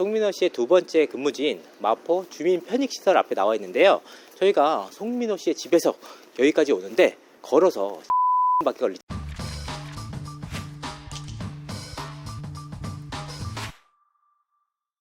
송민호 씨의 두 번째 근무지인 마포 주민편익시설 앞에 나와 있는데요. 저희가 송민호 씨의 집에서 여기까지 오는데 걸어서 밖에 걸리죠.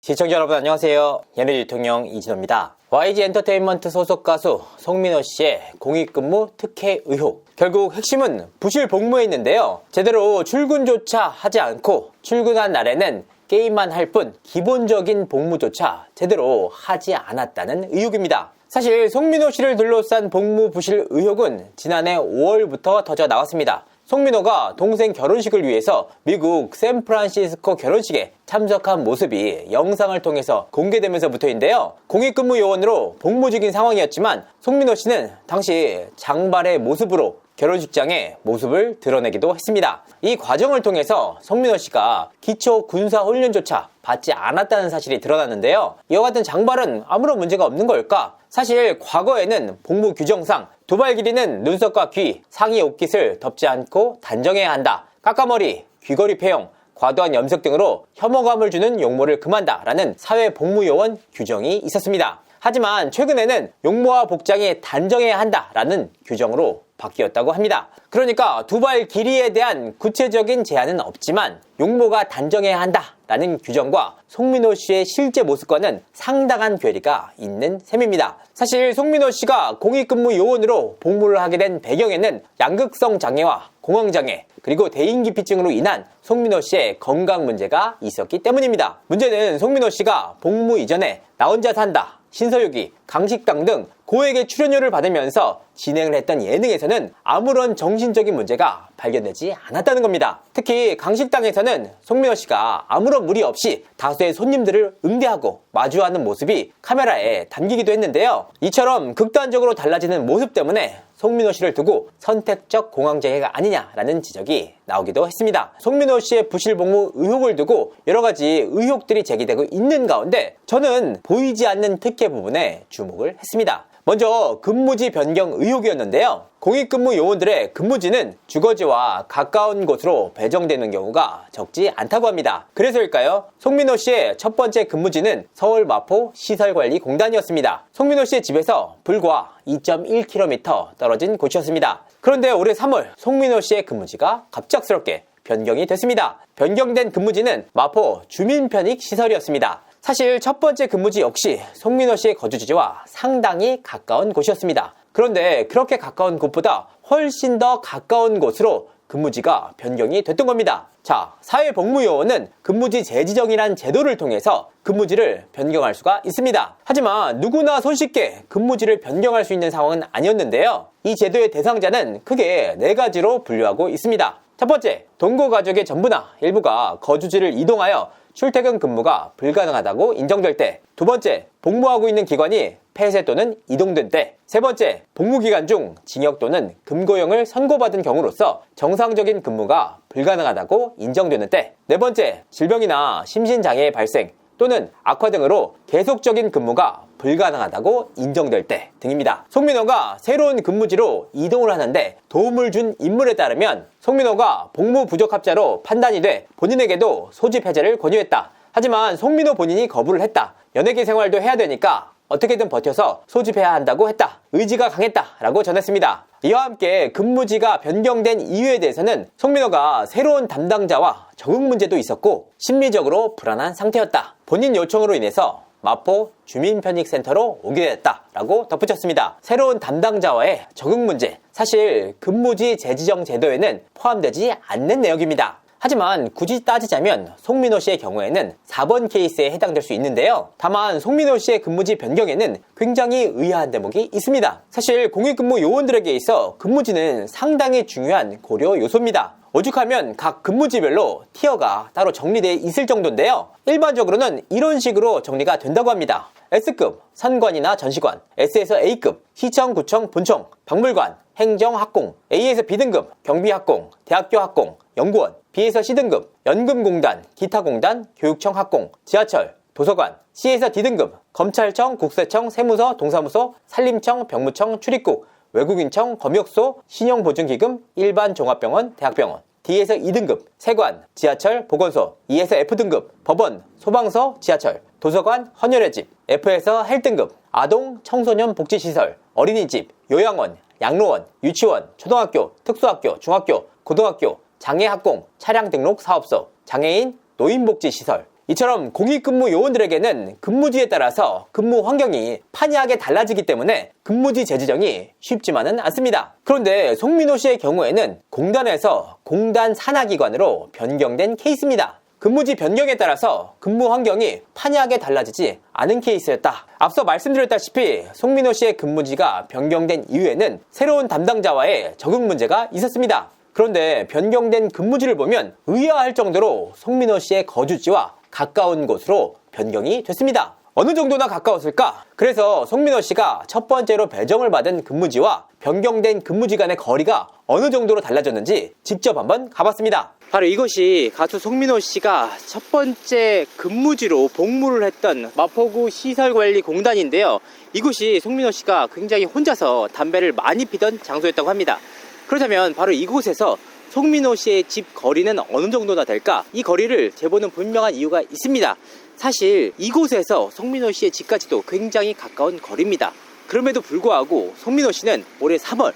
시청자 여러분 안녕하세요. 연예 대통령 이진호입니다. YG 엔터테인먼트 소속 가수 송민호 씨의 공익근무 특혜 의혹. 결국 핵심은 부실 복무에 있는데요. 제대로 출근조차 하지 않고 출근한 날에는 게임만 할 뿐 기본적인 복무조차 제대로 하지 않았다는 의혹입니다. 사실 송민호 씨를 둘러싼 복무 부실 의혹은 지난해 5월부터 터져 나왔습니다. 송민호가 동생 결혼식을 위해서 미국 샌프란시스코 결혼식에 참석한 모습이 영상을 통해서 공개되면서부터인데요. 공익근무 요원으로 복무 중인 상황이었지만 송민호 씨는 당시 장발의 모습으로 결혼식장에 모습을 드러내기도 했습니다. 이 과정을 통해서 송민호 씨가 기초 군사 훈련조차 받지 않았다는 사실이 드러났는데요. 이와 같은 장발은 아무런 문제가 없는 걸까? 사실 과거에는 복무 규정상 두발 길이는 눈썹과 귀, 상의 옷깃을 덮지 않고 단정해야 한다. 까까머리, 귀걸이 폐용, 과도한 염색 등으로 혐오감을 주는 용모를 금한다 라는 사회복무요원 규정이 있었습니다. 하지만 최근에는 용모와 복장이 단정해야 한다 라는 규정으로 바뀌었다고 합니다. 그러니까 두발 길이에 대한 구체적인 제한은 없지만 용모가 단정해야 한다 라는 규정과 송민호 씨의 실제 모습과는 상당한 괴리가 있는 셈입니다. 사실 송민호 씨가 공익근무 요원으로 복무를 하게 된 배경에는 양극성 장애와 공황장애 그리고 대인기피증으로 인한 송민호 씨의 건강 문제가 있었기 때문입니다. 문제는 송민호 씨가 복무 이전에 나 혼자 산다, 신서유기, 강식당 등 고액의 출연료를 받으면서 진행을 했던 예능에서는 아무런 정신적인 문제가 발견되지 않았다는 겁니다. 특히 강식당에서는 송민호 씨가 아무런 무리 없이 다수의 손님들을 응대하고 마주하는 모습이 카메라에 담기기도 했는데요. 이처럼 극단적으로 달라지는 모습 때문에 송민호 씨를 두고 선택적 공황장애가 아니냐라는 지적이 나오기도 했습니다. 송민호 씨의 부실복무 의혹을 두고 여러가지 의혹들이 제기되고 있는 가운데 저는 보이지 않는 특혜 부분에 주목을 했습니다. 먼저 근무지 변경 의혹이었는데요. 공익근무 요원들의 근무지는 주거지와 가까운 곳으로 배정되는 경우가 적지 않다고 합니다. 그래서일까요? 송민호 씨의 첫 번째 근무지는 서울 마포 시설관리공단이었습니다. 송민호 씨의 집에서 불과 2.1km 떨어진 곳이었습니다. 그런데 올해 3월 송민호 씨의 근무지가 갑작스럽게 변경이 됐습니다. 변경된 근무지는 마포 주민편익시설이었습니다. 사실 첫 번째 근무지 역시 송민호 씨의 거주지와 상당히 가까운 곳이었습니다. 그런데 그렇게 가까운 곳보다 훨씬 더 가까운 곳으로 근무지가 변경이 됐던 겁니다. 자, 사회복무요원은 근무지 재지정이란 제도를 통해서 근무지를 변경할 수가 있습니다. 하지만 누구나 손쉽게 근무지를 변경할 수 있는 상황은 아니었는데요. 이 제도의 대상자는 크게 4가지로 분류하고 있습니다. 첫 번째, 동거 가족의 전부나 일부가 거주지를 이동하여 출퇴근 근무가 불가능하다고 인정될 때. 두 번째, 복무하고 있는 기관이 폐쇄 또는 이동된 때. 세 번째, 복무기간 중 징역 또는 금고형을 선고받은 경우로서 정상적인 근무가 불가능하다고 인정되는 때. 네 번째, 질병이나 심신장애의 발생 또는 악화 등으로 계속적인 근무가 불가능하다고 인정될 때 등입니다. 송민호가 새로운 근무지로 이동을 하는데 도움을 준 인물에 따르면 송민호가 복무 부적합자로 판단이 돼 본인에게도 소집 해제를 권유했다. 하지만 송민호 본인이 거부를 했다. 연예계 생활도 해야 되니까 어떻게든 버텨서 소집해야 한다고 했다. 의지가 강했다 라고 전했습니다. 이와 함께 근무지가 변경된 이유에 대해서는 송민호가 새로운 담당자와 적응 문제도 있었고 심리적으로 불안한 상태였다. 본인 요청으로 인해서 마포 주민편익센터로 오게 됐다라고 덧붙였습니다. 새로운 담당자와의 적응 문제, 사실 근무지 재지정 제도에는 포함되지 않는 내역입니다. 하지만 굳이 따지자면 송민호 씨의 경우에는 4번 케이스에 해당될 수 있는데요. 다만 송민호 씨의 근무지 변경에는 굉장히 의아한 대목이 있습니다. 사실 공익근무 요원들에게 있어 근무지는 상당히 중요한 고려 요소입니다. 오죽하면 각 근무지별로 티어가 따로 정리되어 있을 정도인데요. 일반적으로는 이런 식으로 정리가 된다고 합니다. S급, 선관이나 전시관, S에서 A급, 시청, 구청, 본청, 박물관, 행정학공, A에서 B등급, 경비학공, 대학교 학공, 연구원, B에서 C등급, 연금공단, 기타공단, 교육청 학공, 지하철, 도서관, C에서 D등급, 검찰청, 국세청, 세무서, 동사무소, 산림청, 병무청, 출입국, 외국인청, 검역소, 신용보증기금, 일반 종합병원, 대학병원, D에서 E등급, 세관, 지하철, 보건소, E에서 F등급, 법원, 소방서, 지하철, 도서관, 헌혈의 집, F에서 헬등급, 아동, 청소년 복지시설, 어린이집, 요양원, 양로원, 유치원, 초등학교, 특수학교, 중학교, 고등학교, 장애학공, 차량 등록 사업소, 장애인, 노인복지시설. 이처럼 공익근무 요원들에게는 근무지에 따라서 근무 환경이 판이하게 달라지기 때문에 근무지 재지정이 쉽지만은 않습니다. 그런데 송민호 씨의 경우에는 공단에서 공단 산하기관으로 변경된 케이스입니다. 근무지 변경에 따라서 근무 환경이 판이하게 달라지지 않은 케이스였다. 앞서 말씀드렸다시피 송민호 씨의 근무지가 변경된 이후에는 새로운 담당자와의 적응 문제가 있었습니다. 그런데 변경된 근무지를 보면 의아할 정도로 송민호 씨의 거주지와 가까운 곳으로 변경이 됐습니다. 어느 정도나 가까웠을까? 그래서 송민호 씨가 첫 번째로 배정을 받은 근무지와 변경된 근무지 간의 거리가 어느 정도로 달라졌는지 직접 한번 가봤습니다. 바로 이곳이 가수 송민호 씨가 첫 번째 근무지로 복무를 했던 마포구 시설관리공단인데요. 이곳이 송민호 씨가 굉장히 혼자서 담배를 많이 피던 장소였다고 합니다. 그렇다면 바로 이곳에서 송민호 씨의 집 거리는 어느 정도나 될까? 이 거리를 재보는 분명한 이유가 있습니다. 사실 이곳에서 송민호 씨의 집까지도 굉장히 가까운 거리입니다. 그럼에도 불구하고 송민호 씨는 올해 3월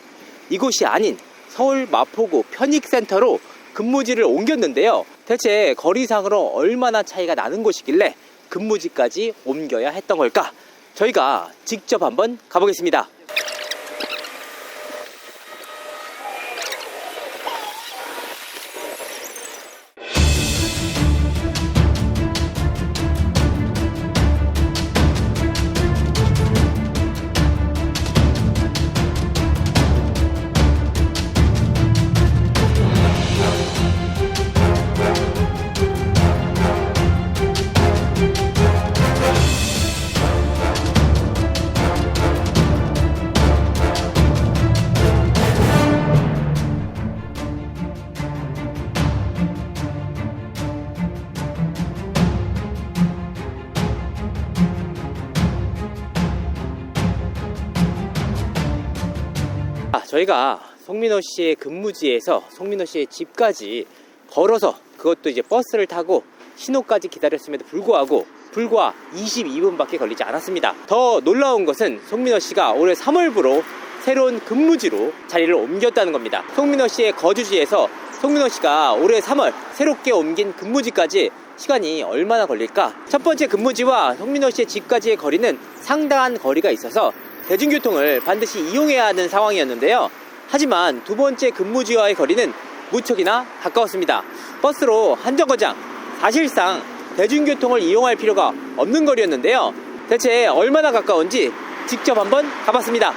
이곳이 아닌 서울 마포구 편익센터로 근무지를 옮겼는데요. 대체 거리상으로 얼마나 차이가 나는 곳이길래 근무지까지 옮겨야 했던 걸까? 저희가 직접 한번 가보겠습니다. 저희가 송민호 씨의 근무지에서 송민호 씨의 집까지 걸어서, 그것도 이제 버스를 타고 신호까지 기다렸음에도 불구하고 불과 22분밖에 걸리지 않았습니다. 더 놀라운 것은 송민호 씨가 올해 3월부로 새로운 근무지로 자리를 옮겼다는 겁니다. 송민호 씨의 거주지에서 송민호 씨가 올해 3월 새롭게 옮긴 근무지까지 시간이 얼마나 걸릴까? 첫 번째 근무지와 송민호 씨의 집까지의 거리는 상당한 거리가 있어서 대중교통을 반드시 이용해야 하는 상황이었는데요. 하지만 두 번째 근무지와의 거리는 무척이나 가까웠습니다. 버스로 한 정거장, 사실상 대중교통을 이용할 필요가 없는 거리였는데요. 대체 얼마나 가까운지 직접 한번 가봤습니다.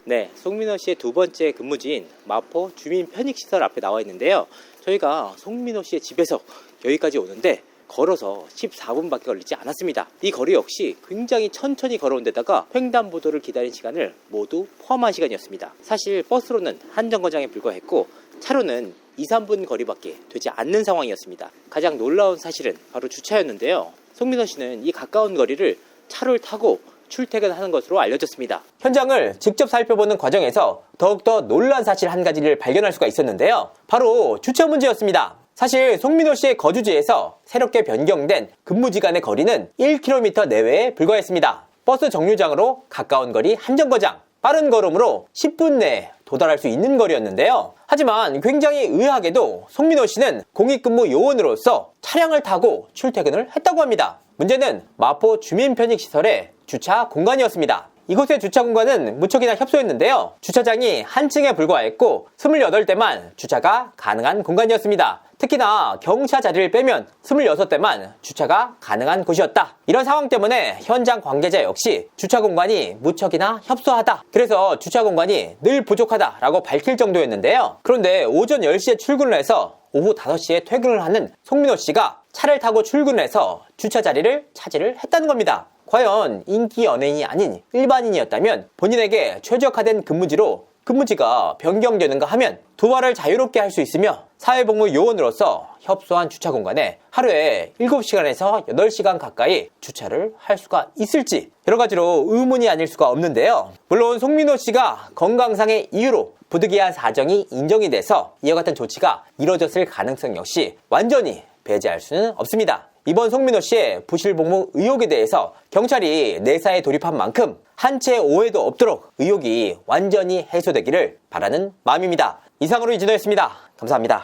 네, 송민호 씨의 두 번째 근무지인 마포 주민편익시설 앞에 나와 있는데요. 저희가 송민호 씨의 집에서 여기까지 오는데 걸어서 14분밖에 걸리지 않았습니다. 이 거리 역시 굉장히 천천히 걸어온 데다가 횡단보도를 기다린 시간을 모두 포함한 시간이었습니다. 사실 버스로는 한 정거장에 불과했고 차로는 2-3분 거리밖에 되지 않는 상황이었습니다. 가장 놀라운 사실은 바로 주차였는데요. 송민호 씨는 이 가까운 거리를 차를 타고 출퇴근하는 것으로 알려졌습니다. 현장을 직접 살펴보는 과정에서 더욱더 놀란 사실 한 가지를 발견할 수가 있었는데요. 바로 주차 문제였습니다. 사실 송민호 씨의 거주지에서 새롭게 변경된 근무지 간의 거리는 1km 내외에 불과했습니다. 버스 정류장으로 가까운 거리 한 정거장, 빠른 걸음으로 10분 내에 도달할 수 있는 거리였는데요. 하지만 굉장히 의아하게도 송민호 씨는 공익근무 요원으로서 차량을 타고 출퇴근을 했다고 합니다. 문제는 마포 주민편익시설의 주차 공간이었습니다. 이곳의 주차 공간은 무척이나 협소했는데요. 주차장이 한 층에 불과했고 28대만 주차가 가능한 공간이었습니다. 특히나 경차 자리를 빼면 26대만 주차가 가능한 곳이었다. 이런 상황 때문에 현장 관계자 역시 주차 공간이 무척이나 협소하다. 그래서 주차 공간이 늘 부족하다라고 밝힐 정도였는데요. 그런데 오전 10시에 출근을 해서 오후 5시에 퇴근을 하는 송민호 씨가 차를 타고 출근을 해서 주차 자리를 차지를 했다는 겁니다. 과연 인기 연예인이 아닌 일반인이었다면 본인에게 최적화된 근무지가 변경되는가 하면 도발을 자유롭게 할 수 있으며 사회복무 요원으로서 협소한 주차 공간에 하루에 7시간에서 8시간 가까이 주차를 할 수가 있을지 여러 가지로 의문이 아닐 수가 없는데요. 물론 송민호 씨가 건강상의 이유로 부득이한 사정이 인정이 돼서 이와 같은 조치가 이뤄졌을 가능성 역시 완전히 배제할 수는 없습니다. 이번 송민호 씨의 부실복무 의혹에 대해서 경찰이 내사에 돌입한 만큼 한 채 오해도 없도록 의혹이 완전히 해소되기를 바라는 마음입니다. 이상으로 이진호였습니다. 감사합니다.